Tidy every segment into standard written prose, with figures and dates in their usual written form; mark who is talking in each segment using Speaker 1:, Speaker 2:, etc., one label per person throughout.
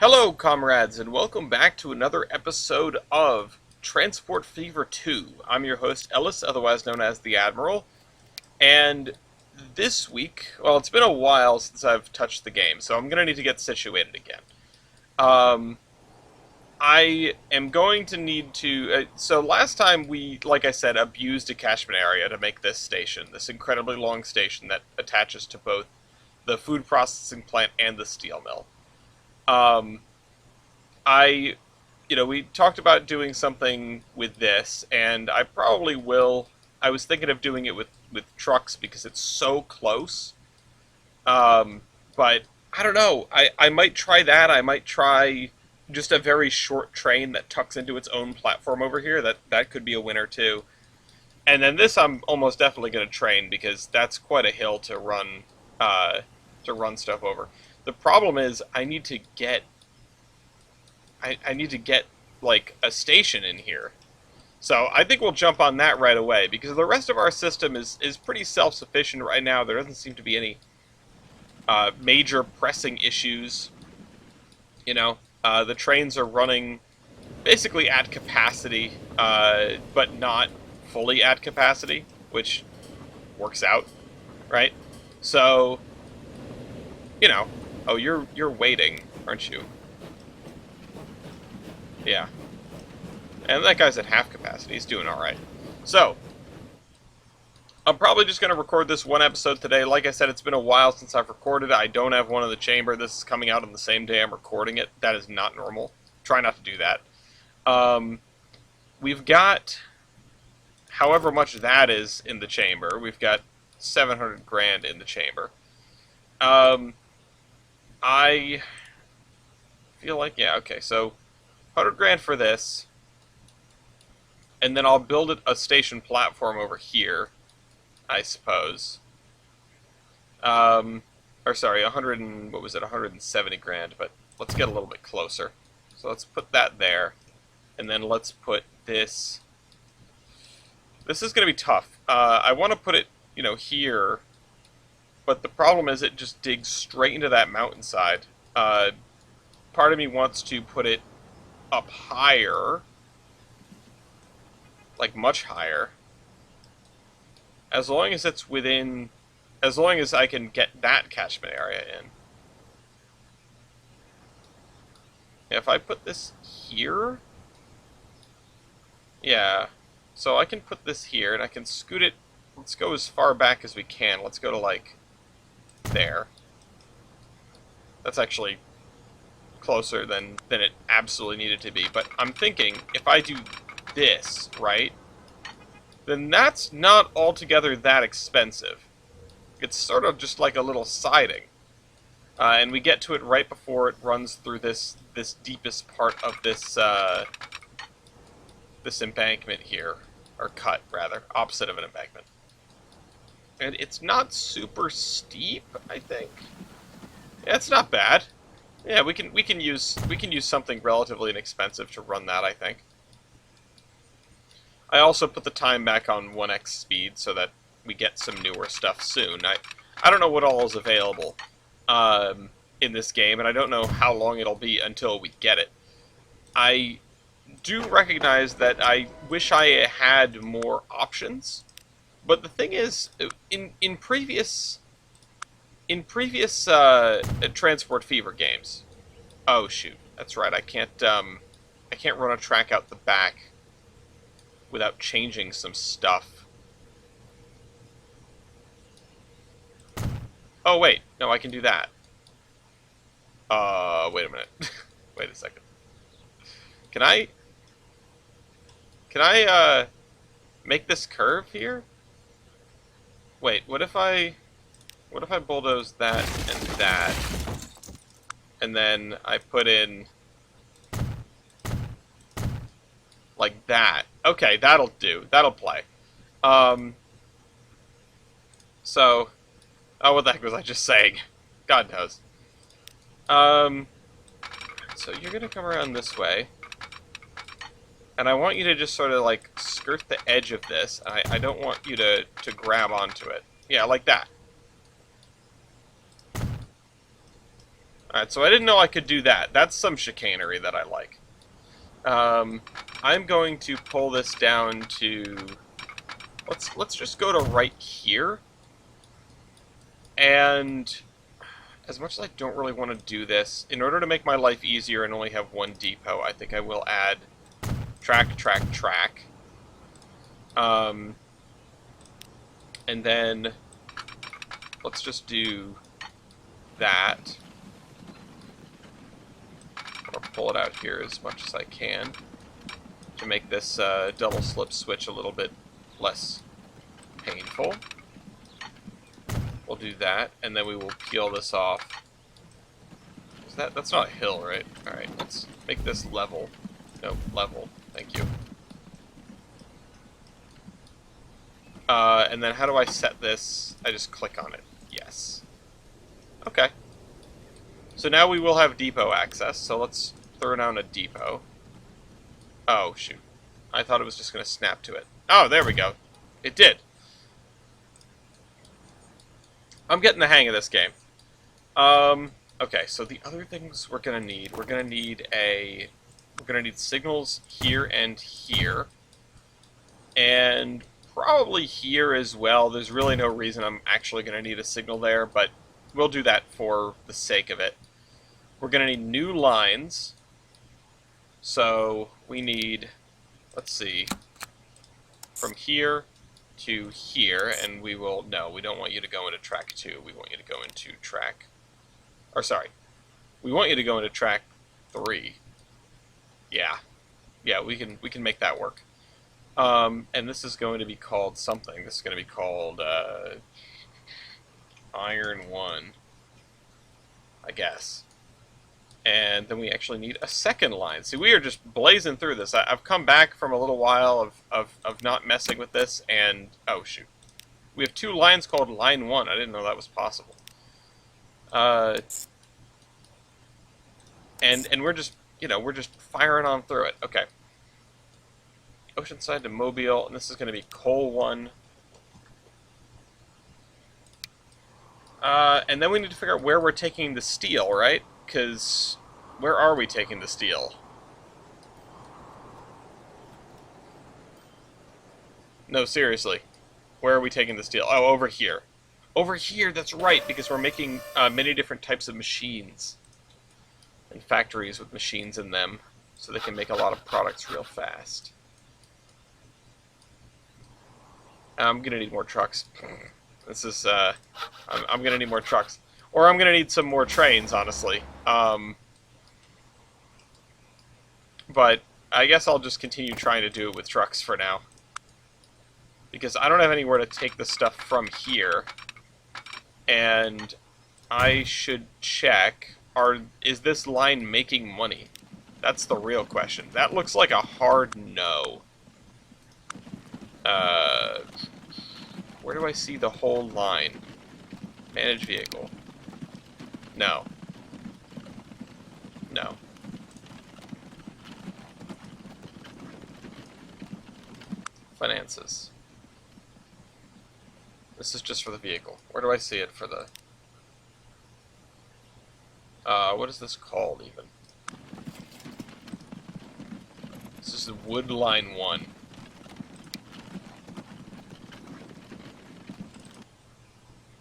Speaker 1: Hello, comrades, and welcome back to another episode of Transport Fever 2. I'm your host, Ellis, otherwise known as the Admiral, and this week, well, it's been a while since I've touched the game, so I'm going to need to get situated again. Um, I am going to need to... so last time we, like I said, abused a catchment area to make this station, this incredibly long station that attaches to both the food processing plant and the steel mill. Um, I, we talked about doing something with this, and I probably will. I was thinking of doing it with trucks because it's so close. But I don't know. I might try that. I might try just a very short train that tucks into its own platform over here. That could be a winner too. And then this I'm almost definitely going to train because that's quite a hill to run stuff over. The problem is I need to get like a station in here. So I think we'll jump on that right away because the rest of our system is pretty self-sufficient right now. There doesn't seem to be any major pressing issues. The trains are running basically at capacity, but not fully at capacity, which works out, right? So, oh, you're waiting, aren't you? Yeah. And that guy's at half capacity. He's doing alright. So, I'm probably just going to record this one episode today. Like I said, it's been a while since I've recorded it. I don't have one in the chamber. This is coming out on the same day I'm recording it. That is not normal. Try not to do that. We've got, however much that is in the chamber, we've got 700 grand in the chamber. I feel like, yeah, okay, so 100 grand for this. And then I'll build a station platform over here, I suppose. Or sorry, 100 and, what was it, 170 grand, but let's get a little bit closer. So let's put that there, and then let's put this. This is going to be tough. I want to put it, here, but the problem is it just digs straight into that mountainside. Part of me wants to put it up higher, like much higher, as long as it's within, as long as I can get that catchment area in. If I put this here, yeah, so I can put this here and I can scoot it. Let's go as far back as we can. Let's go to like there. That's actually closer than it absolutely needed to be, but I'm thinking if I do this, right, then that's not altogether that expensive. It's sort of just like a little siding. And we get to it right before it runs through this deepest part of this this embankment here, or cut rather, opposite of an embankment. And it's not super steep, I think. Yeah, it's not bad. Yeah, we can use something relatively inexpensive to run that, I think. I also put the time back on 1x speed so that we get some newer stuff soon. I don't know what all is available in this game, and I don't know how long it'll be until we get it. I do recognize that I wish I had more options, but the thing is, in previous Transport Fever games, oh shoot, that's right, I can't run a track out the back without changing some stuff. Oh wait, no, I can do that. Wait a minute. Wait a second. Can I make this curve here? Wait, what if I bulldoze that, and then I put in like that? Okay, that'll do. That'll play. So, oh, what the heck was I just saying? God knows. So you're gonna come around this way, and I want you to just sort of like skirt the edge of this. I don't want you to grab onto it. Yeah, like that. Alright, so I didn't know I could do that. That's some chicanery that I like. I'm going to pull this down to... Let's just go to right here. And as much as I don't really want to do this, in order to make my life easier and only have one depot, I think I will add track, track, track. And then let's just do that. I'll pull it out here as much as I can to make this double slip switch a little bit less painful. We'll do that, and then we will peel this off. That's not a hill, right? Alright, let's make this level. No, level. Thank you. And then how do I set this? I just click on it. Yes. Okay. So now we will have depot access, so let's throw down a depot. Oh, shoot. I thought it was just going to snap to it. Oh, there we go. It did. I'm getting the hang of this game. Okay, so the other things we're going to need, we're going to need signals here and here. And probably here as well. There's really no reason I'm actually going to need a signal there, but we'll do that for the sake of it. We're going to need new lines. So we need, let's see, from here to here, and we will, no, we don't want you to go into track 2. We want you to go into track, or sorry, we want you to go into track 3. Yeah, we can make that work. And this is going to be called something. This is going to be called Iron 1, I guess. And then we actually need a second line. See, we are just blazing through this. I've come back from a little while of not messing with this, and oh shoot, we have 2 lines called Line 1. I didn't know that was possible. And we're just, we're just firing on through it. Okay. Oceanside to Mobile, and this is going to be Coal 1. And then we need to figure out where we're taking the steel, right? Because where are we taking the steel? No, seriously. Where are we taking the steel? Oh, over here. Over here, that's right, because we're making many different types of machines. And factories with machines in them, so they can make a lot of products real fast. I'm gonna need more trucks. This is, I'm gonna need more trucks. Or I'm gonna need some more trains, honestly. But I guess I'll just continue trying to do it with trucks for now. Because I don't have anywhere to take the stuff from here. And I should check, is this line making money? That's the real question. That looks like a hard no. Where do I see the whole line? Manage vehicle. No. No. Finances. This is just for the vehicle. Where do I see it for the... what is this called, even? This is the Wood Line 1.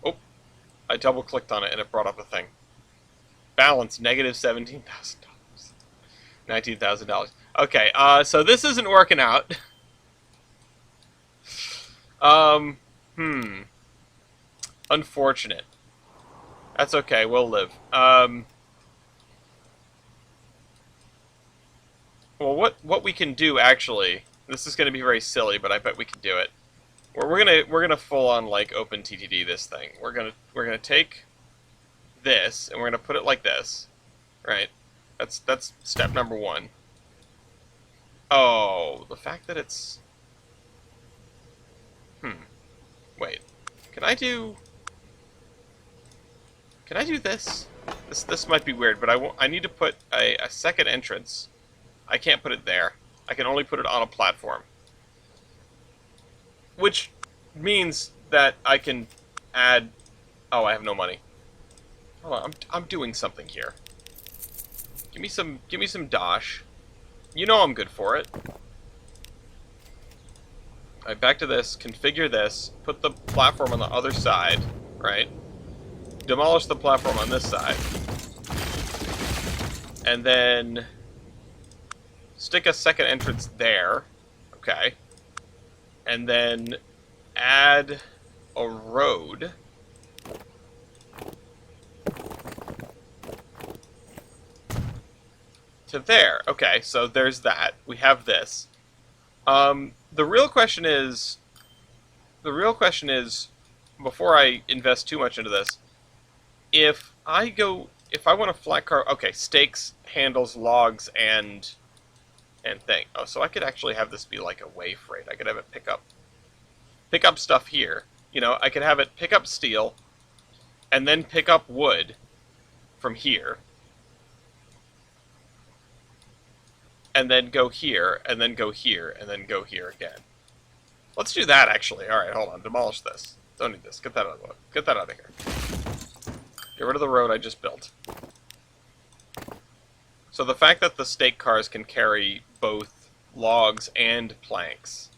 Speaker 1: Oh! I double-clicked on it and it brought up a thing. Balance, negative $17,000. $19,000. Okay, so this isn't working out. Unfortunate. That's okay, we'll live. Well, what we can do, actually, this is going to be very silly, but I bet we can do it. We're gonna full on like open TTD this thing. We're gonna take this and we're gonna put it like this, right? That's step number 1. Oh, the fact that it's wait, can I do this? This might be weird, but I need to put a second entrance. I can't put it there. I can only put it on a platform. Which means that I can add... Oh, I have no money. Hold on, I'm doing something here. Give me some dosh. You know I'm good for it. Alright, back to this. Configure this. Put the platform on the other side, right? Demolish the platform on this side. And then stick a second entrance there. Okay. And then add a road. To there. Okay, so there's that. We have this. The real question is, before I invest too much into this, if I want a flat car, okay, stakes, handles, logs, and thing. Oh, so I could actually have this be like a way freight. I could have it pick up stuff here. You know, I could have it pick up steel, and then pick up wood from here, and then go here, and then go here, and then go here again. Let's do that, actually. Alright, hold on. Demolish this. Don't need this. Get that out of the way. Get that out of here. Get rid of the road I just built. So the fact that the stake cars can carry both logs and planks,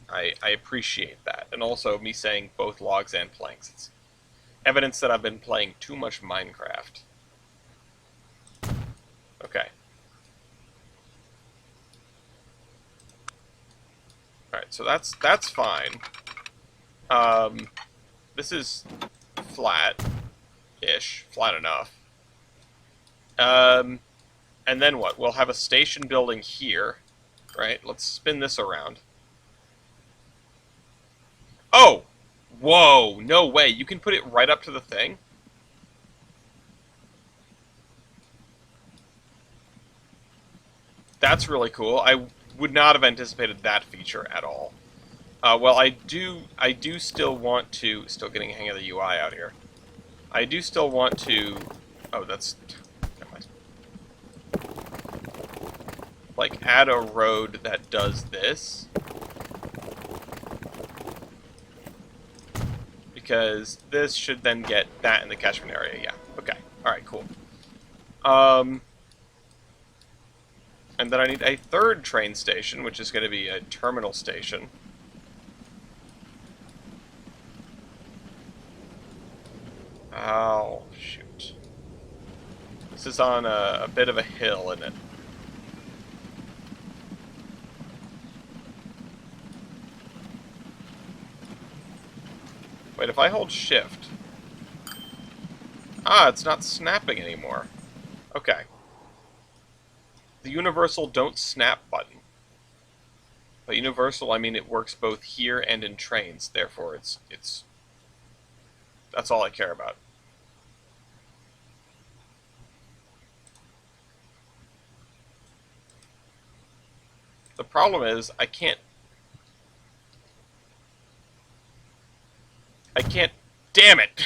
Speaker 1: I appreciate that. And also me saying both logs and planks. It's evidence that I've been playing too much Minecraft. Okay. Alright, so that's fine. This is flat-ish. Flat enough. And then what? We'll have a station building here. Right? Let's spin this around. Oh! Whoa! No way! You can put it right up to the thing? That's really cool. I would not have anticipated that feature at all. Well, I do still want to... Still getting a hang of the UI out here. I do still want to... Oh, that's... Like, add a road that does this. Because this should then get that in the catchment area. Yeah, okay. Alright, cool. And then I need a third train station, which is going to be a terminal station. Oh, shoot. This is on a bit of a hill, isn't it? Wait, if I hold shift... Ah, it's not snapping anymore. Okay. The universal don't snap button. By universal, I mean it works both here and in trains, therefore it's... That's all I care about. The problem is, I can't... Damn it! I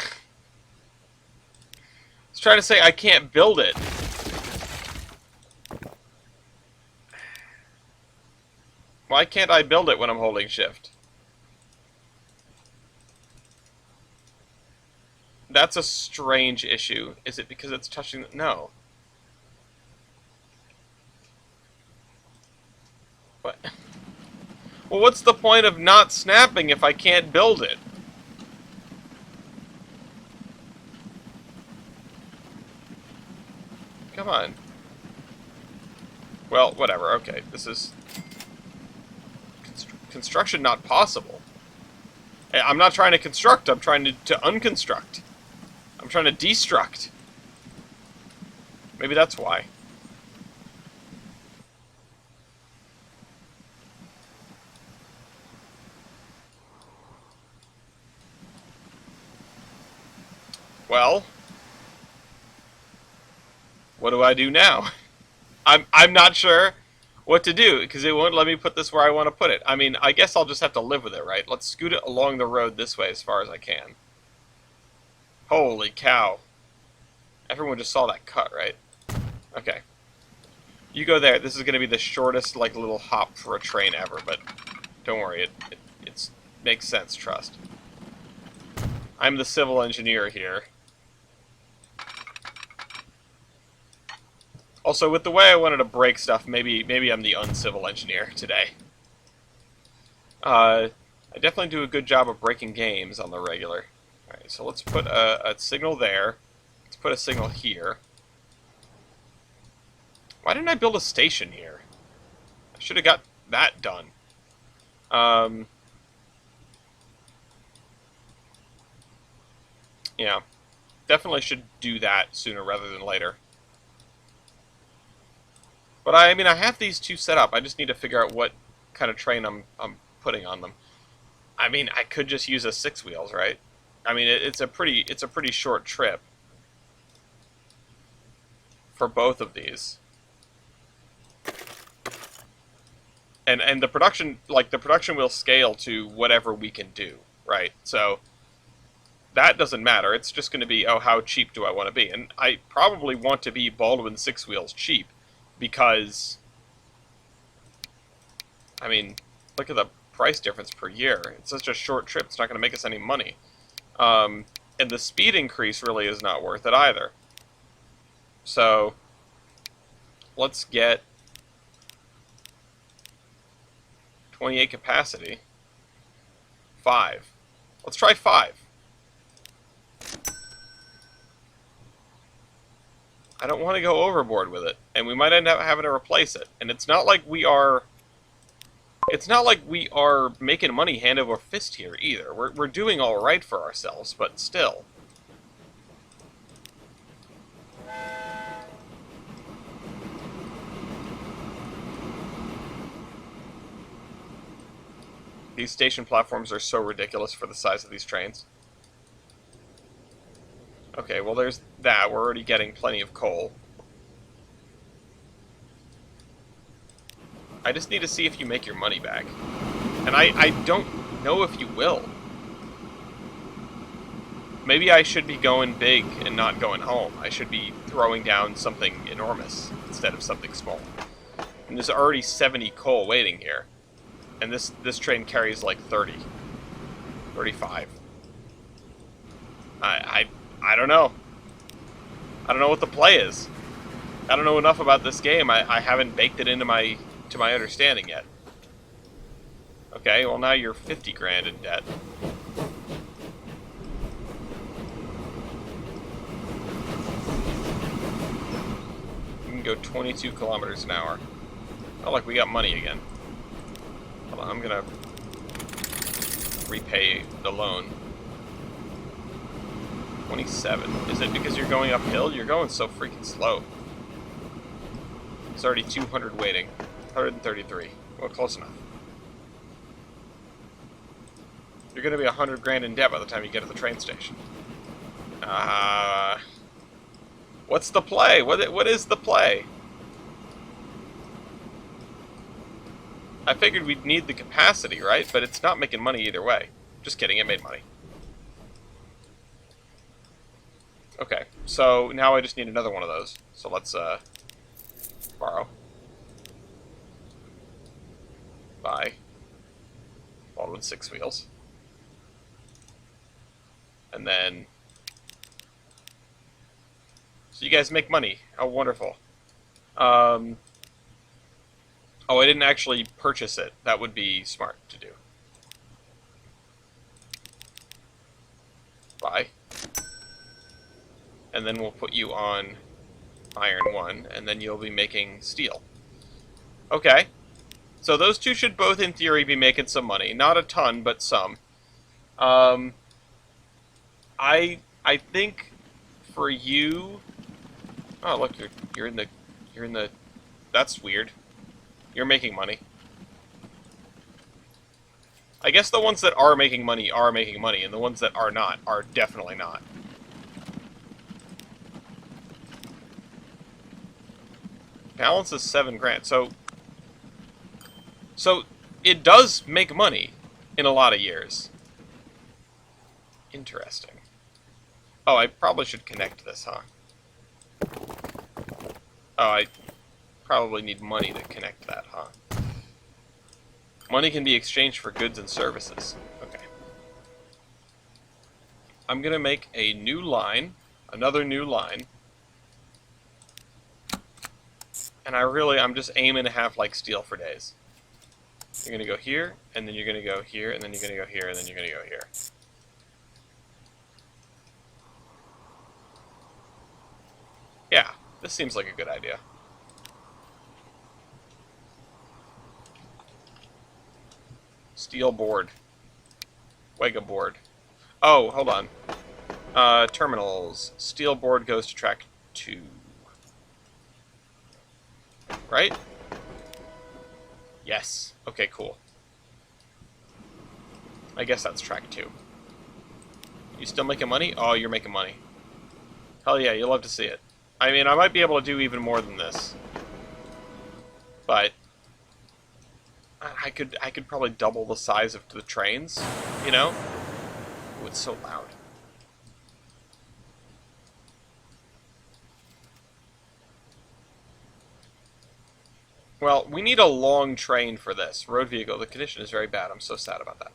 Speaker 1: was trying to say I can't build it. Why can't I build it when I'm holding shift? That's a strange issue. Is it because it's touching the... No. What? Well, what's the point of not snapping if I can't build it? Come on. Well, whatever. Okay, this is... Construction not possible. Hey, I'm not trying to construct, I'm trying to unconstruct. I'm trying to destruct. Maybe that's why. Well... What do I do now? I'm not sure what to do, because it won't let me put this where I want to put it. I mean, I guess I'll just have to live with it, right? Let's scoot it along the road this way as far as I can. Holy cow. Everyone just saw that cut, right? Okay. You go there. This is going to be the shortest, like, little hop for a train ever, but don't worry. It makes sense, trust. I'm the civil engineer here. Also, with the way I wanted to break stuff, maybe I'm the uncivil engineer today. I definitely do a good job of breaking games on the regular. Alright, so let's put a signal there. Let's put a signal here. Why didn't I build a station here? I should have got that done. Yeah, definitely should do that sooner rather than later. But I mean, I have these two set up. I just need to figure out what kind of train I'm putting on them. I mean, I could just use a 6 wheels, right? I mean, it's a pretty short trip for both of these. And the production, like, the production will scale to whatever we can do, right? So that doesn't matter. It's just going to be, oh, how cheap do I want to be? And I probably want to be Baldwin 6 wheels cheap because, I mean, look at the price difference per year. It's such a short trip. It's not going to make us any money. And the speed increase really is not worth it either. So let's get 28 capacity. 5. Let's try 5. I don't want to go overboard with it, and we might end up having to replace it. And it's not like we are... It's not like we are making money hand over fist here, either. We're doing all right for ourselves, but still. These station platforms are so ridiculous for the size of these trains. Okay, well there's that. We're already getting plenty of coal. I just need to see if you make your money back. And I don't know if you will. Maybe I should be going big and not going home. I should be throwing down something enormous instead of something small. And there's already 70 coal waiting here. And this train carries like 30. 35. I don't know. I don't know what the play is. I don't know enough about this game. I haven't baked it into my understanding yet. Okay, well now you're 50 grand in debt. You can go 22 kilometers an hour. Oh, look, we got money again. Hold on, I'm gonna repay the loan. 27. Is it because you're going uphill? You're going so freaking slow. It's already 200 waiting. 133. Well, close enough. You're gonna be 100 grand in debt by the time you get to the train station. What's the play? What is the play? I figured we'd need the capacity, right? But it's not making money either way. Just kidding, it made money. Okay, so now I just need another one of those. So let's, borrow. Buy. Baldwin 6 wheels. And then... So you guys make money. How wonderful. Oh, I didn't actually purchase it. That would be smart to do. Buy. And then we'll put you on Iron 1, and then you'll be making steel. Okay. So those two should both, in theory, be making some money. Not a ton, but some. I think for you... Oh, look, you're in the... That's weird. You're making money. I guess the ones that are making money, and the ones that are not are definitely not. Balance is 7 grand. So it does make money in a lot of years. Interesting. Oh, I probably should connect this, huh? Oh, I probably need money to connect that, huh? Money can be exchanged for goods and services. Okay. I'm gonna make a new line, another new line. And I'm just aiming to have, like, steel for days. You're going to go here, and then you're going to go here, and then you're going to go here, and then you're going to go here. Yeah, this seems like a good idea. Steel board. Wega board. Oh, hold on. Terminals. Steel board goes to track 2. Right? Yes. Okay, cool. I guess that's track 2. You still making money? Oh, you're making money. Hell yeah, you'll love to see it. I mean, I might be able to do even more than this. But I could probably double the size of the trains, you know? Oh, it's so loud. Well, we need a long train for this. Road vehicle. The condition is very bad. I'm so sad about that.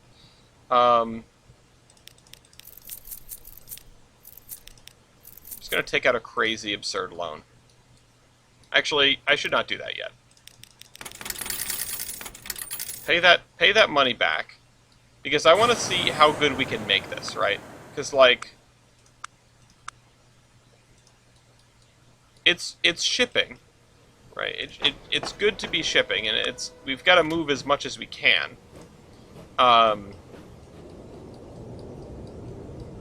Speaker 1: Just going to take out a crazy, absurd loan. Actually, I should not do that yet. Pay that money back. Because I want to see how good we can make this, right? Because, like, it's shipping, right? It's good to be shipping, and we've got to move as much as we can. And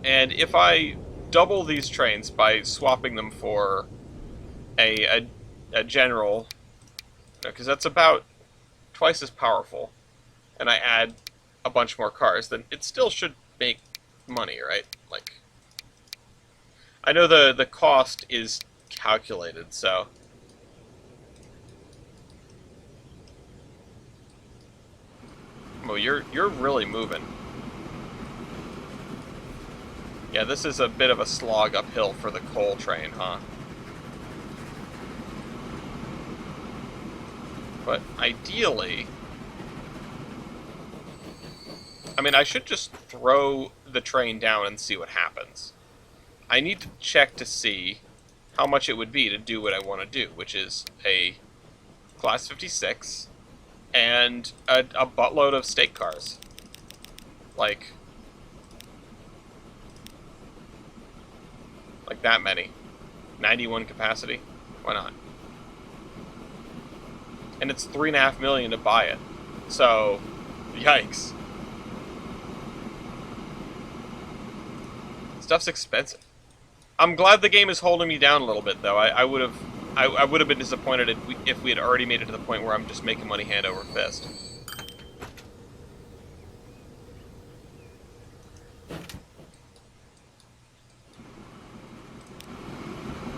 Speaker 1: if I double these trains by swapping them for a general, because that's about twice as powerful, and I add a bunch more cars, then it still should make money, right? Like, I know the cost is calculated, so oh, you're really moving. Yeah, this is a bit of a slog uphill for the coal train, huh? But ideally, I mean, I should just throw the train down and see what happens. I need to check to see how much it would be to do what I want to do, which is a Class 56 and a buttload of state cars. Like that many. 91 capacity. Why not? And it's $3.5 million to buy it. So, yikes. Stuff's expensive. I'm glad the game is holding me down a little bit, though. I would have been disappointed if we had already made it to the point where I'm just making money hand over fist.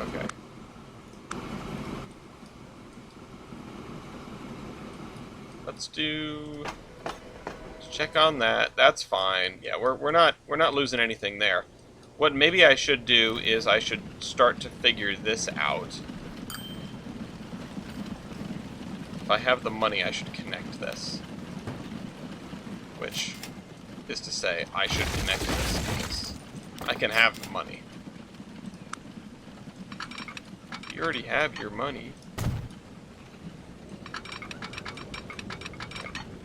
Speaker 1: Okay. Let's check on that. That's fine. Yeah, we're not losing anything there. What maybe I should do is I should start to figure this out. If I have the money, I should connect this. Which is to say, I should connect this because I can have the money. You already have your money.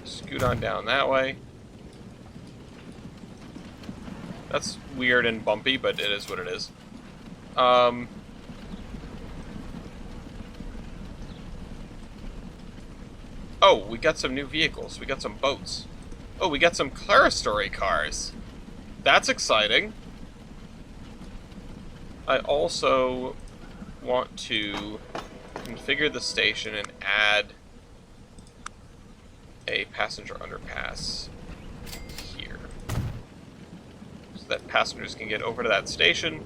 Speaker 1: Scoot on down that way. That's weird and bumpy, but it is what it is. Oh, we got some new vehicles. We got some boats. Oh, we got some Claristory cars. That's exciting. I also want to configure the station and add a passenger underpass here, so that passengers can get over to that station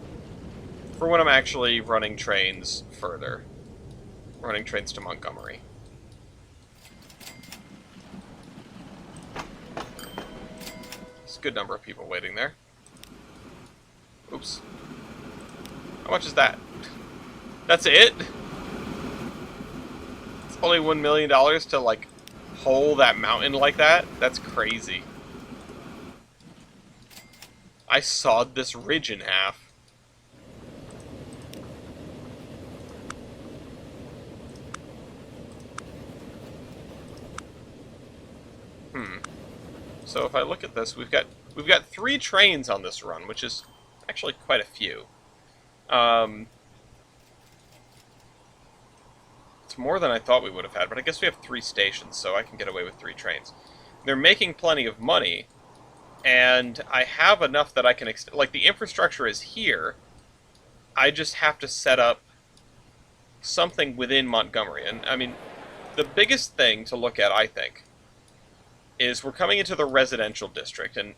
Speaker 1: for when I'm actually running trains further. Running trains to Montgomery. There's a good number of people waiting there. Oops. How much is that? That's it? It's only $1 million to, like, hole that mountain like that? That's crazy. I sawed this ridge in half. So if I look at this, we've got 3 trains on this run, which is actually quite a few. It's more than I thought we would have had, but I guess we have 3 stations, so I can get away with 3 trains. They're making plenty of money, and I have enough that I can like, the infrastructure is here. I just have to set up something within Montgomery. And I mean, the biggest thing to look at, I think, is we're coming into the residential district, and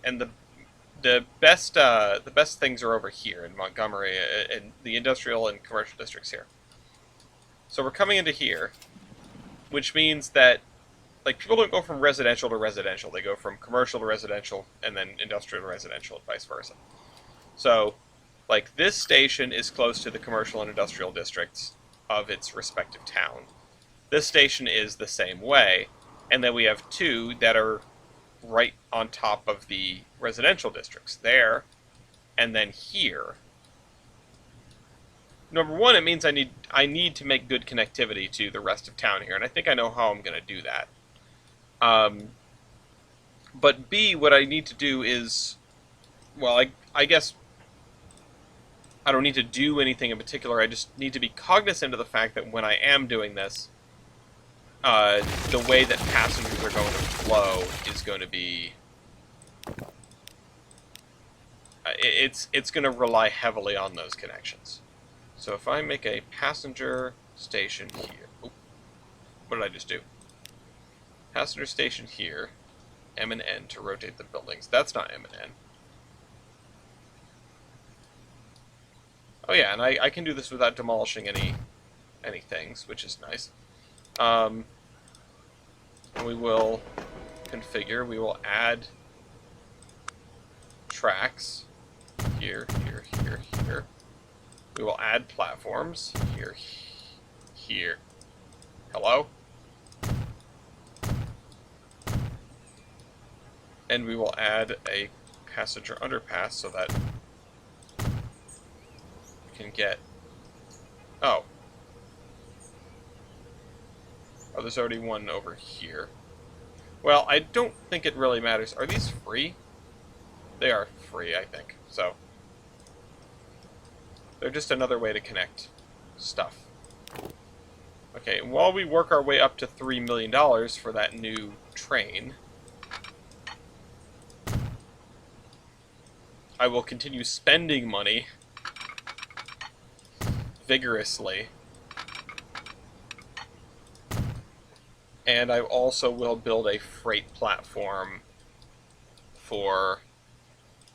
Speaker 1: the best things are over here in Montgomery, and the industrial and commercial districts here. So we're coming into here, which means that, like, people don't go from residential to residential. They go from commercial to residential, and then industrial to residential, and vice versa. So, like, this station is close to the commercial and industrial districts of its respective town. This station is the same way, and then we have 2 that are right on top of the residential districts, there, and then here. Number 1, it means I need to make good connectivity to the rest of town here, and I think I know how I'm going to do that. But B, what I need to do is, well, I guess I don't need to do anything in particular. I just need to be cognizant of the fact that when I am doing this, the way that passengers are going to flow is going to be... it's going to rely heavily on those connections. So if I make a passenger station here... Oh, what did I just do? Passenger station here, M and N to rotate the buildings. That's not M and N. Oh yeah, and I can do this without demolishing any things, which is nice. We will configure, we will add tracks here, here, here, here. We will add platforms here, here. Hello? And we will add a passenger underpass so that we can get... Oh, there's already one over here. Well, I don't think it really matters. Are these free? They are free, I think. So, they're just another way to connect stuff. Okay, and while we work our way up to $3 million for that new train, I will continue spending money vigorously. And I also will build a freight platform for...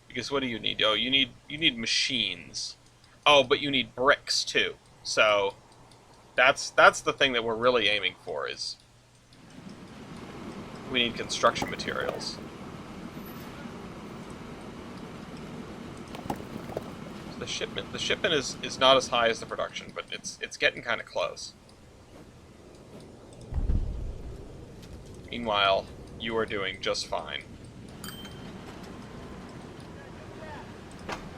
Speaker 1: Because what do you need? Oh, you need machines. Oh, but you need bricks too. So that's the thing that we're really aiming for, is we need construction materials. So the shipment is not as high as the production, but it's getting kind of close. Meanwhile, you are doing just fine.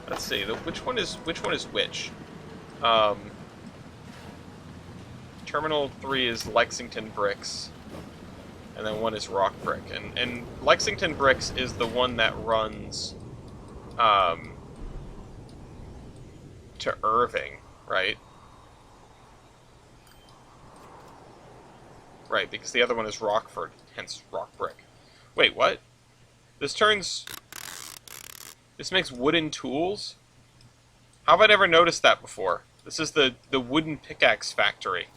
Speaker 1: Let's see, which one is which? Terminal 3 is Lexington Bricks, and then 1 is Rock Brick. And Lexington Bricks is the one that runs to Irving, right? Right, because the other one is Rockford, hence Rock Brick. Wait, what? This makes wooden tools? How have I never noticed that before? This is the wooden pickaxe factory.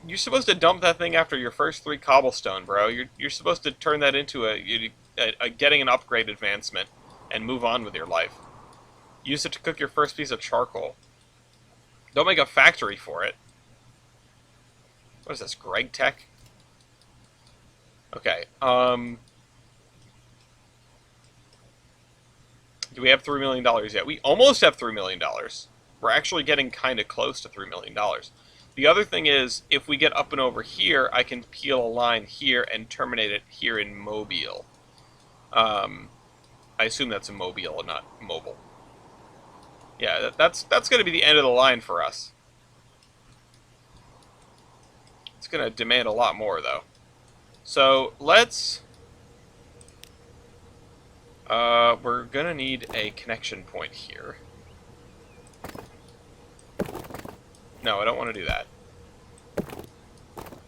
Speaker 1: You're supposed to dump that thing after your first 3 cobblestone, bro. You're supposed to turn that into a getting an upgrade advancement and move on with your life. Use it to cook your first piece of charcoal. Don't make a factory for it. What is this, Greg Tech? Okay, do we have $3 million yet? We almost have $3 million. We're actually getting kind of close to $3 million. The other thing is, if we get up and over here, I can peel a line here and terminate it here in Mobile. I assume that's a Mobile and not mobile. Yeah, that's going to be the end of the line for us. It's going to demand a lot more, though. So let's... we're going to need a connection point here. No, I don't want to do that.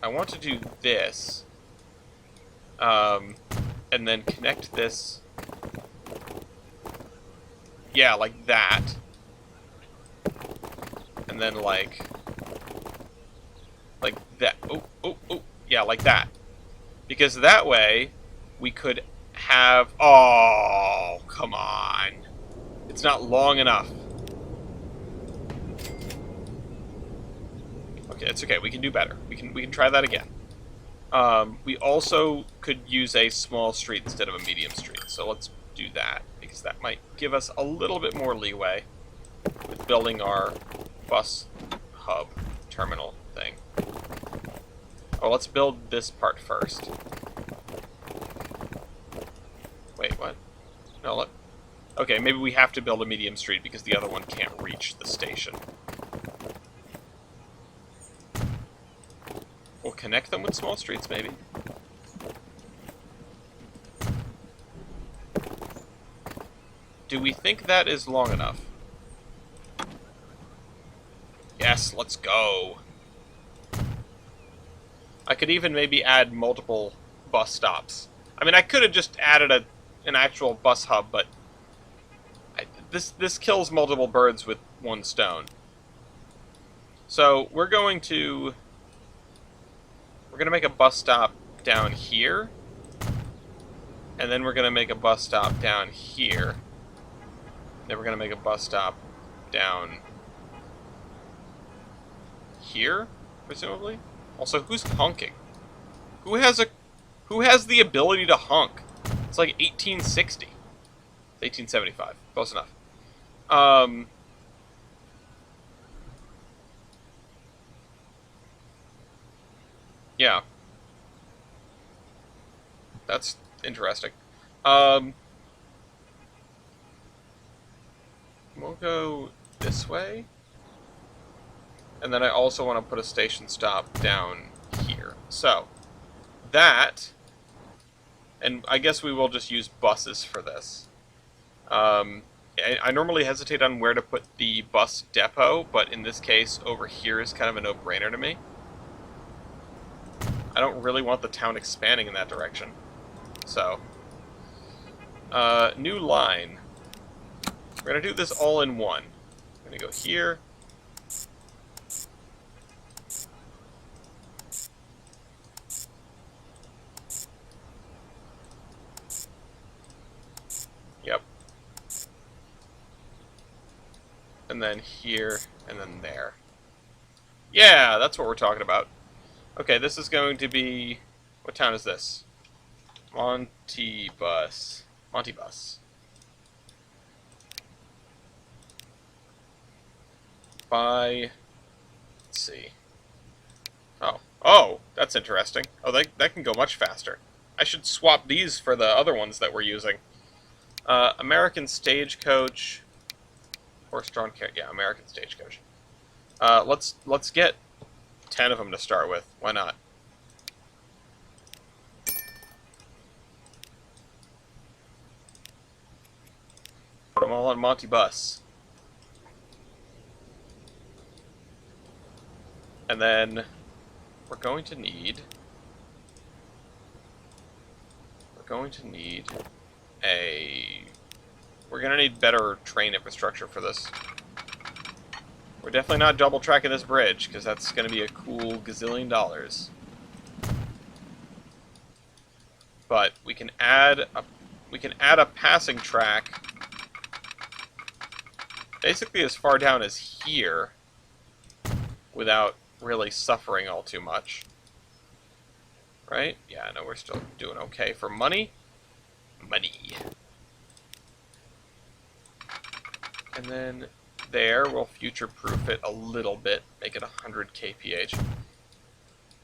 Speaker 1: I want to do this. And then connect this. Yeah, like that. And then like that. Oh. Yeah, like that. Because that way we could have... Oh, come on. It's not long enough. Okay, it's okay. We can do better. We can try that again. We also could use a small street instead of a medium street. So let's do that, because that might give us a little bit more leeway with building our bus hub terminal thing. Oh, let's build this part first. Wait, what? No, look. Okay, maybe we have to build a medium street because the other one can't reach the station. We'll connect them with small streets, maybe. Do we think that is long enough? Yes, let's go. I could even maybe add multiple bus stops. I mean, I could have just added an actual bus hub, but this kills multiple birds with one stone. So we're going to make a bus stop down here, and then we're going to make a bus stop down here. Then we're going to make a bus stop down here, presumably. Also, who's honking? Who has the ability to honk? It's like 1860. It's 1875. Close enough. Yeah. That's interesting. We'll go this way. And then I also want to put a station stop down here. So, that... And I guess we will just use buses for this. I normally hesitate on where to put the bus depot, but in this case, over here is kind of a no-brainer to me. I don't really want the town expanding in that direction. So, new line. We're going to do this all in one. I'm going to go here. Yep. And then here, and then there. Yeah, that's what we're talking about. Okay, this is going to be... What town is this? Montibus. Montibus. By... Let's see. Oh, that's interesting. Oh, that can go much faster. I should swap these for the other ones that we're using. American Stagecoach... Horse-drawn carriage. Yeah, American Stagecoach. Let's get 10 of them to start with. Why not? Put them all on Montibus. And then we're going to need better train infrastructure for this. We're definitely not double tracking this bridge, because that's going to be a cool gazillion dollars. But we can add a passing track basically as far down as here without really suffering all too much. Right? Yeah, I know we're still doing okay for money. Money. And then there, we'll future-proof it a little bit, make it 100 kph.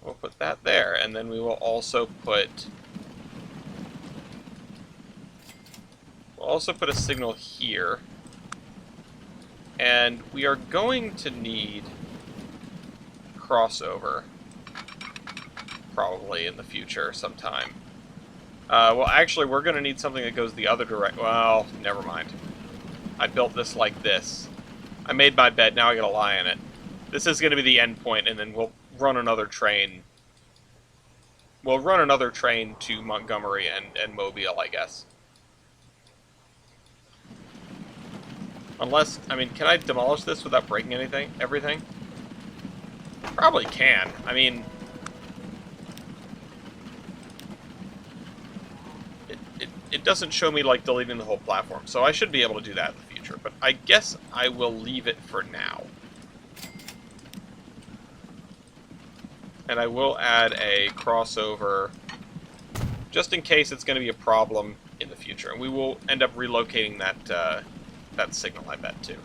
Speaker 1: We'll put that there, and then we will also put... We'll also put a signal here. And we are going to need crossover probably in the future sometime. Well, actually, we're going to need something that goes the other direction. Well, never mind. I built this like this. I made my bed, now I gotta lie in it. This is going to be the end point, and then we'll run another train. We'll run another train to Montgomery and Mobile, I guess. Unless, I mean, can I demolish this without breaking anything? Everything? Probably can. I mean, it doesn't show me, like, deleting the whole platform, so I should be able to do that in the future, but I guess I will leave it for now. And I will add a crossover, just in case it's going to be a problem in the future, and we will end up relocating that, that signal, I bet, too.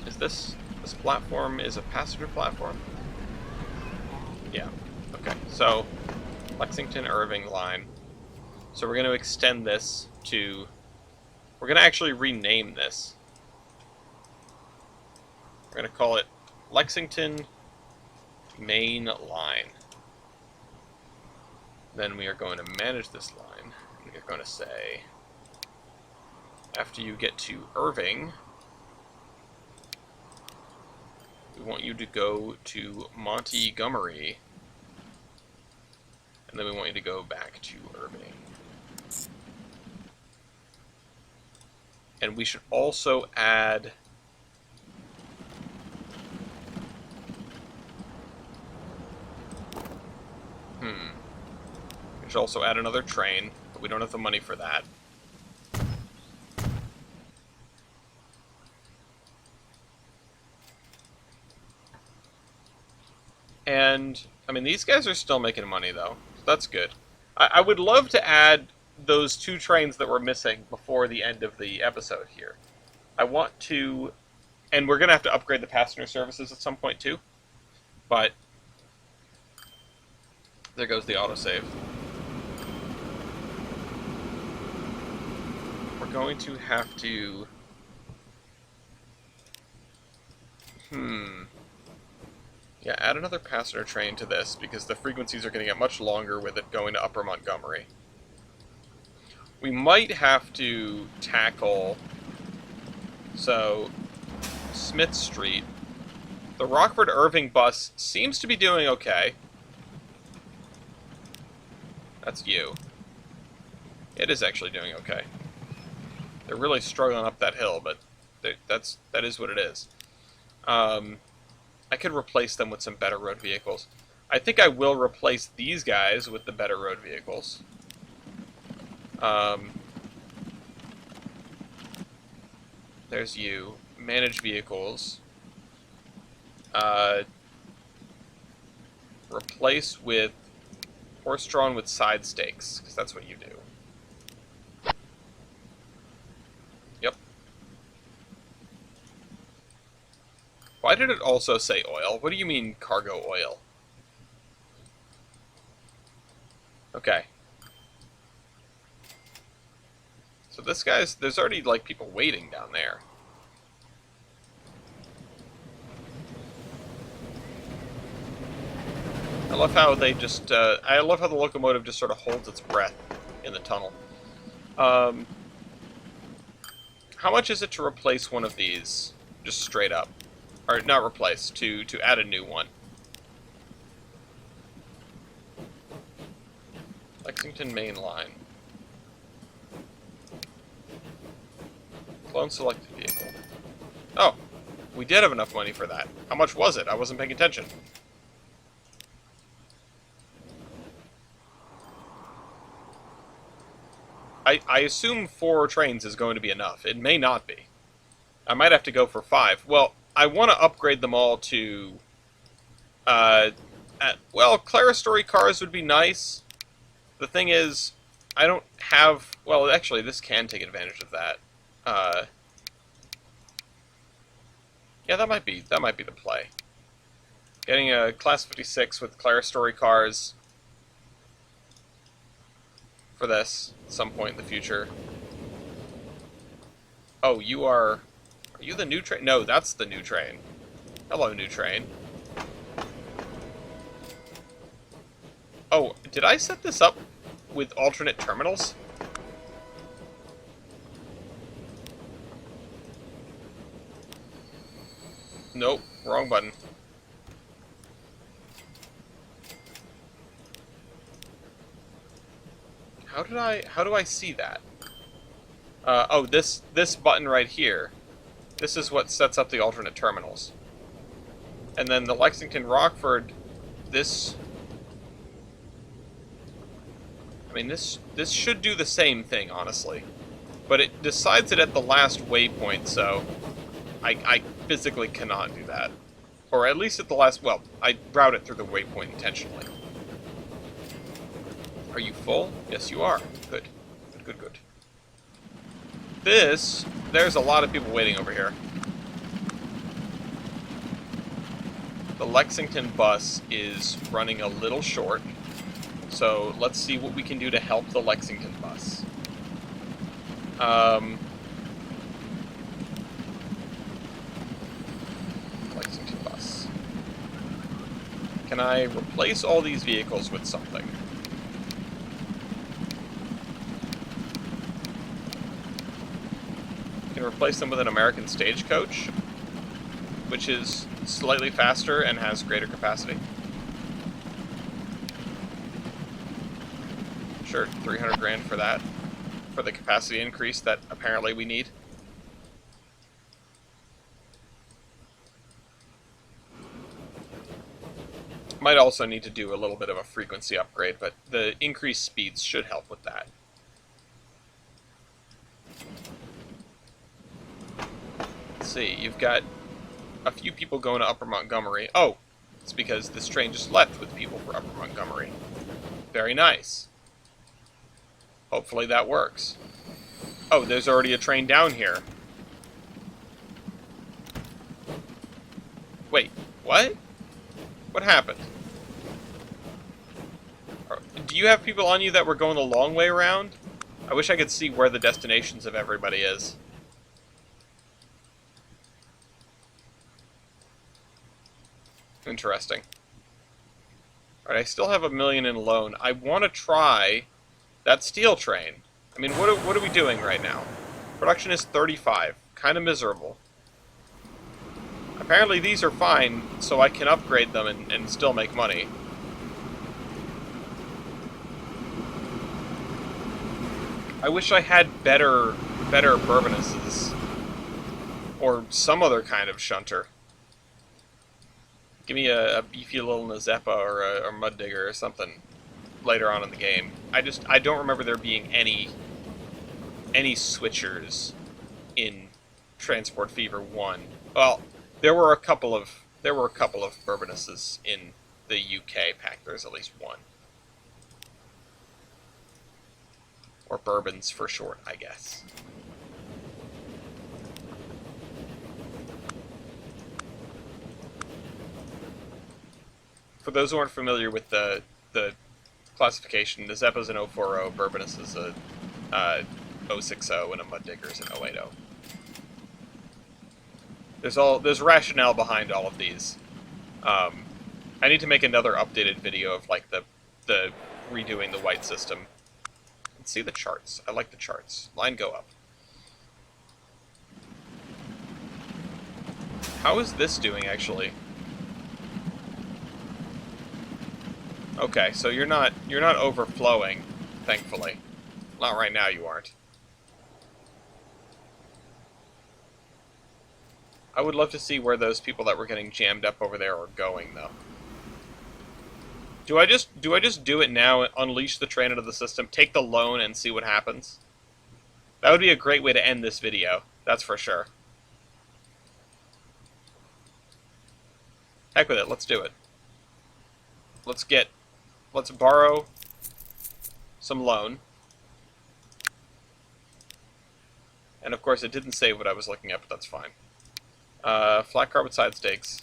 Speaker 1: Is this platform is a passenger platform? Yeah, okay, so Lexington Irving line. So we're going to extend this to, we're going to actually rename this. We're going to call it Lexington Main Line. Then we are going to manage this line. We are going to say, after you get to Irving, we want you to go to Montgomery. And then we want you to go back to Irving. And we should also add we should also add another train, but we don't have the money for that. And, I mean, these guys are still making money, though. So that's good. I would love to add those 2 trains that were missing before the end of the episode here. I want to... And we're going to have to upgrade the passenger services at some point, too. But... there goes the autosave. We're going to have to... Yeah, add another passenger train to this, because the frequencies are going to get much longer with it going to Upper Montgomery. We might have to tackle... So, Smith Street. The Rockford Irving bus seems to be doing okay. That's you. It is actually doing okay. They're really struggling up that hill, but that is what it is. I could replace them with some better road vehicles. I think I will replace these guys with the better road vehicles. There's you. Manage vehicles. Replace with horse-drawn with side stakes, because that's what you do. Yep. Why did it also say oil? What do you mean cargo oil? Okay. So this guy's... there's already, like, people waiting down there. I love how they just... I love how the locomotive just sort of holds its breath in the tunnel. How much is it to replace one of these? Just straight up. Or, not replace, to add a new one. Lexington Main Line. Clone selected vehicle. Oh, we did have enough money for that. How much was it? I wasn't paying attention. I assume 4 trains is going to be enough. It may not be. I might have to go for 5. Well, I want to upgrade them all to... well, Clerestory cars would be nice. The thing is, I don't have... well, actually, this can take advantage of that. Yeah, that might be the play. Getting a Class 56 with Clerestory cars for this at some point in the future. Oh, you are... are you the new train? No, that's the new train. Hello, new train. Oh, did I set this up with alternate terminals? Nope, wrong button. How do I see that? Oh, this button right here. This is what sets up the alternate terminals. And then the Lexington Rockford, this... I mean, this should do the same thing, honestly. But it decides it at the last waypoint, so I physically cannot do that. Or at least at the last... Well, I route it through the waypoint intentionally. Are you full? Yes, you are. Good. Good, good, good. There's a lot of people waiting over here. The Lexington bus is running a little short, so let's see what we can do to help the Lexington bus. Lexington bus. Can I replace all these vehicles with something? Can replace them with an American Stagecoach, which is slightly faster and has greater capacity. Sure, 300 grand for that, for the capacity increase that apparently we need. Might also need to do a little bit of a frequency upgrade, but the increased speeds should help with that. Let's see, you've got a few people going to Upper Montgomery. Oh, it's because this train just left with people for Upper Montgomery. Very nice. Hopefully that works. Oh, there's already a train down here. Wait, what? What happened? Do you have people on you that were going the long way around? I wish I could see where the destinations of everybody is. Interesting. Alright, I still have $1 million in loan. I want to try that steel train. I mean, what are we doing right now? Production is 35. Kind of miserable. Apparently these are fine, so I can upgrade them and still make money. I wish I had better Bourbonuses. Or some other kind of shunter. Give me a beefy little Nazepa or a Mud Digger or something later on in the game. I don't remember there being any switchers in Transport Fever 1. Well, there were a couple of Bourbonuses in the UK pack. There's at least one. Or Bourbons for short, I guess. For those who aren't familiar with the classification, the Zeppa's an 040, Bourbonus is a 060, and a Mud Digger is an 080. There's rationale behind all of these. I need to make another updated video of like the redoing the white system. Let's see the charts. I like the charts. Line go up. How is this doing actually? Okay, so you're not overflowing, thankfully. Not right now, you aren't. I would love to see where those people that were getting jammed up over there are going, though. Do I just do it now, unleash the train into the system, take the loan, and see what happens? That would be a great way to end this video, that's for sure. Heck with it, let's do it. Let's borrow some loan. And of course it didn't say what I was looking at, but that's fine. Flat carbon side stakes.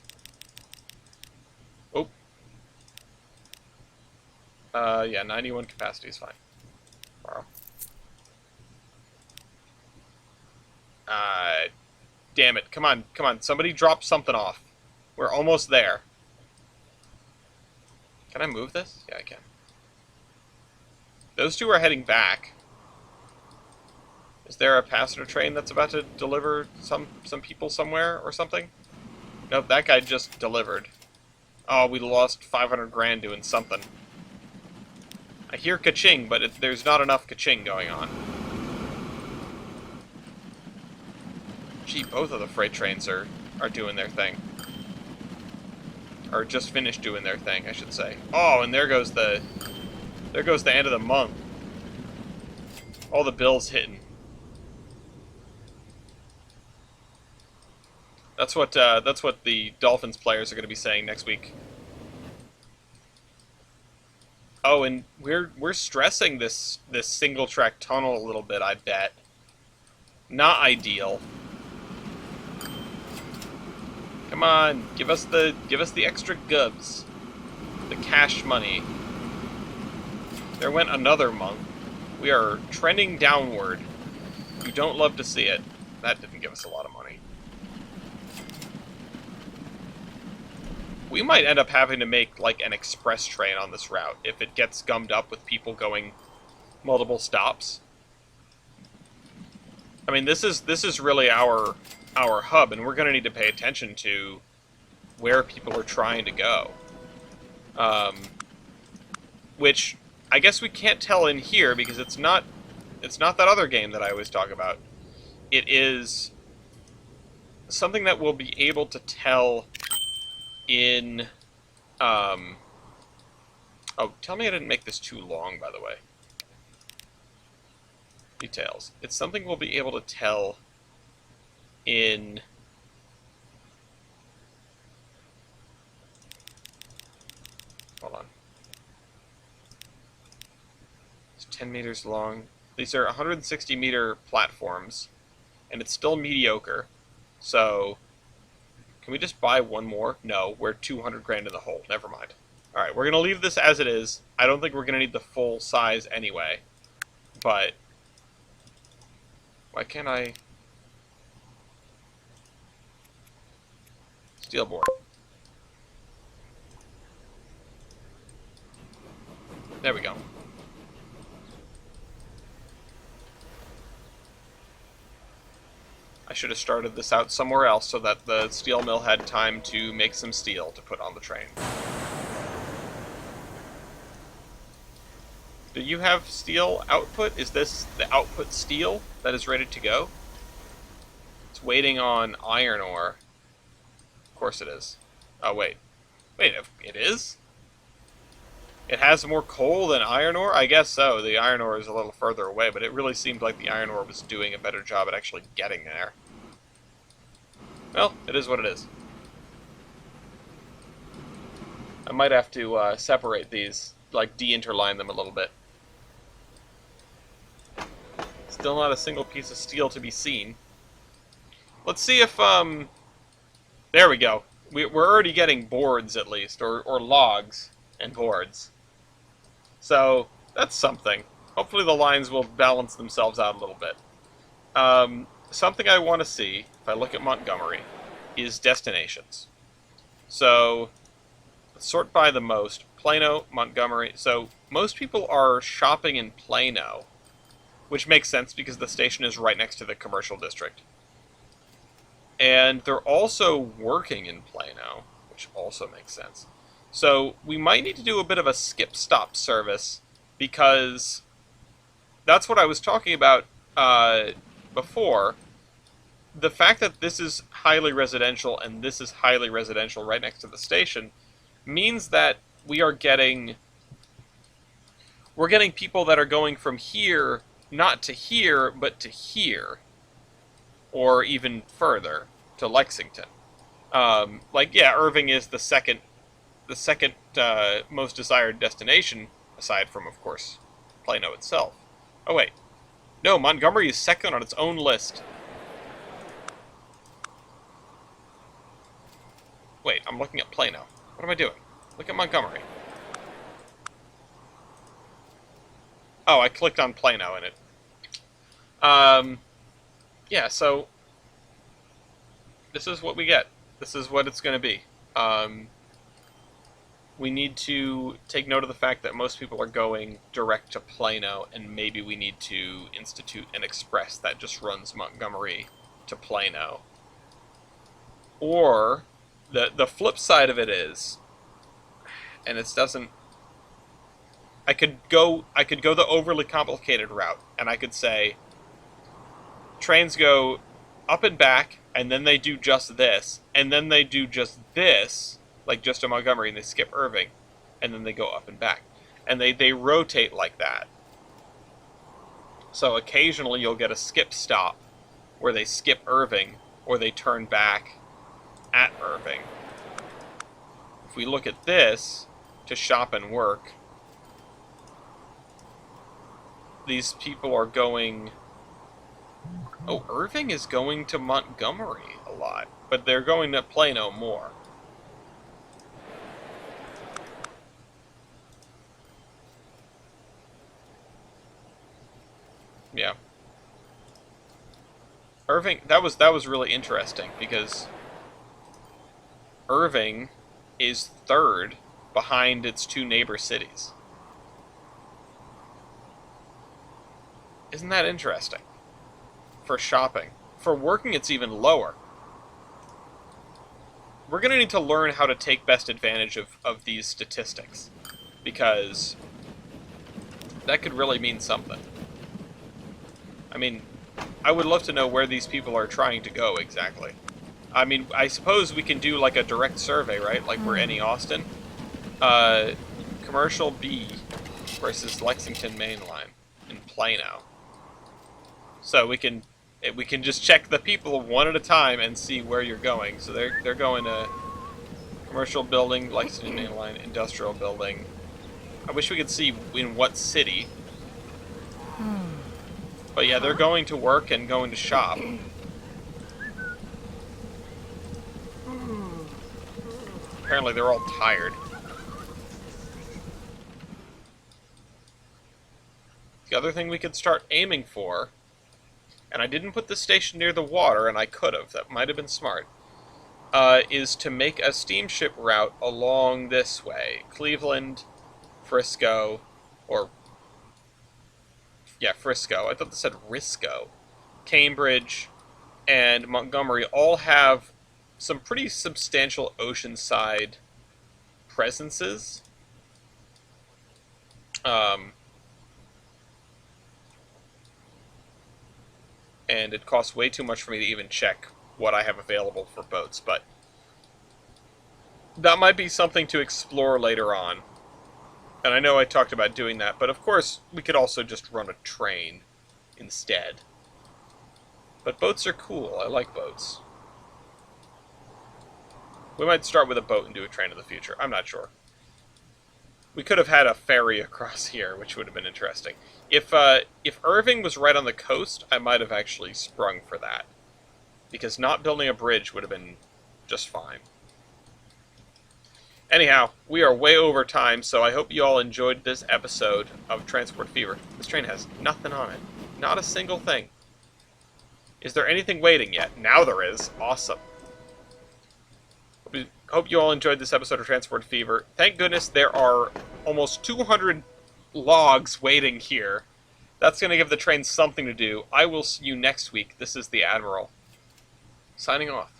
Speaker 1: Oh. Yeah, 91 capacity is fine. Borrow. Damn it. Come on, come on. Somebody drop something off. We're almost there. Can I move this? Yeah, I can. Those two are heading back. Is there a passenger train that's about to deliver some people somewhere or something? Nope, that guy just delivered. Oh, we lost 500 grand doing something. I hear ka-ching, but there's not enough ka-ching going on. Gee, both of the freight trains are doing their thing. Or just finished doing their thing, I should say. Oh, and there goes the end of the month. All the bills hitting. That's what the Dolphins players are going to be saying next week. Oh, and we're stressing this single track tunnel a little bit, I bet. Not ideal. Come on, give us the extra gubs. The cash money. There went another month. We are trending downward. You don't love to see it. That didn't give us a lot of money. We might end up having to make, like, an express train on this route if it gets gummed up with people going multiple stops. I mean, this is really our hub, and we're going to need to pay attention to where people are trying to go. Which I guess we can't tell in here because it's not that other game that I always talk about. It is something that we'll be able to tell in, oh, tell me I didn't make this too long, by the way. Details. It's something we'll be able to tell in... Hold on. It's 10 meters long. These are 160 meter platforms, and it's still mediocre, so... Can we just buy one more? No, we're 200 grand in the hole. Never mind. Alright, we're going to leave this as it is. I don't think we're going to need the full size anyway. But... Why can't I... Steel board. There we go. I should have started this out somewhere else so that the steel mill had time to make some steel to put on the train. Do you have steel output? Is this the output steel that is ready to go? It's waiting on iron ore. Of course it is. Oh, wait. Wait, it is? It has more coal than iron ore? I guess so. The iron ore is a little further away, but it really seemed like the iron ore was doing a better job at actually getting there. Well, it is what it is. I might have to separate these, like de-interline them a little bit. Still not a single piece of steel to be seen. Let's see if, there we go. We're already getting boards, at least, or logs and boards. So, that's something. Hopefully the lines will balance themselves out a little bit. Something I want to see, if I look at Montgomery, is destinations. So, let's sort by the most. Plano, Montgomery. So, most people are shopping in Plano, which makes sense because the station is right next to the commercial district. And they're also working in Plano, which also makes sense. So we might need to do a bit of a skip-stop service, because that's what I was talking about before. The fact that this is highly residential and this is highly residential right next to the station means that we're getting people that are going from here, not to here, but to here, or even further, to Lexington. Like, yeah, Irving is the second most desired destination, aside from, of course, Plano itself. Oh, wait. No, Montgomery is second on its own list. Wait, I'm looking at Plano. What am I doing? Look at Montgomery. Oh, I clicked on Plano in it. Yeah, so this is what we get. This is what it's going to be. we need to take note of the fact that most people are going direct to Plano, and maybe we need to institute an express that just runs Montgomery to Plano. Or the flip side of it is, and it doesn't. I could go the overly complicated route, and I could say trains go up and back, and then they do just this, and then they do just this, like just to Montgomery, and they skip Irving, and then they go up and back. And they rotate like that. So occasionally you'll get a skip stop where they skip Irving, or they turn back at Irving. If we look at this, to shop and work, these people are going... Oh, Irving is going to Montgomery a lot, but they're going to Plano more. Yeah. Irving, that was really interesting, because Irving is third behind its two neighbor cities. Isn't that interesting? For shopping. For working, it's even lower. We're going to need to learn how to take best advantage of these statistics, because that could really mean something. I mean, I would love to know where these people are trying to go exactly. I mean, I suppose we can do like a direct survey, right? Like we're any Austin. Commercial B versus Lexington Main Line in Plano. So we can just check the people one at a time and see where you're going. So they're going to commercial building, Lexington Main Line, industrial building. I wish we could see in what city. But yeah, they're going to work and going to shop. Apparently they're all tired. The other thing we could start aiming for, and I didn't put the station near the water, and I could have, that might have been smart, is to make a steamship route along this way. Cleveland, Frisco, or... yeah, Frisco. I thought they said Risco. Cambridge and Montgomery all have some pretty substantial oceanside presences. And it costs way too much for me to even check what I have available for boats, but that might be something to explore later on. And I know I talked about doing that, but of course we could also just run a train instead. But boats are cool. I like boats. We might start with a boat and do a train in the future. I'm not sure. We could have had a ferry across here, which would have been interesting. If Irving was right on the coast, I might have actually sprung for that. Because not building a bridge would have been just fine. Anyhow, we are way over time, so I hope you all enjoyed this episode of Transport Fever. This train has nothing on it. Not a single thing. Is there anything waiting yet? Now there is. Awesome. Hope you all enjoyed this episode of Transport Fever. Thank goodness there are almost 200 logs waiting here. That's going to give the train something to do. I will see you next week. This is the Admiral, signing off.